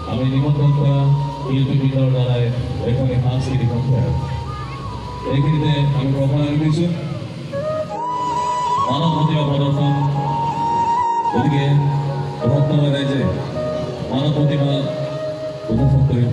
আমি নিমন্ত্রণ করা শিল্পী বিদ্যালয় দ্বারায় এখানে সাংস্কৃতিক অনুষ্ঠান এইখিনিতে আমি প্রথমে দিয়েছি মানব প্রতিভা প্রদর্শন ওদিকে রত্নময় রাজ্যে মানব প্রতিভা প্রদর্শন করে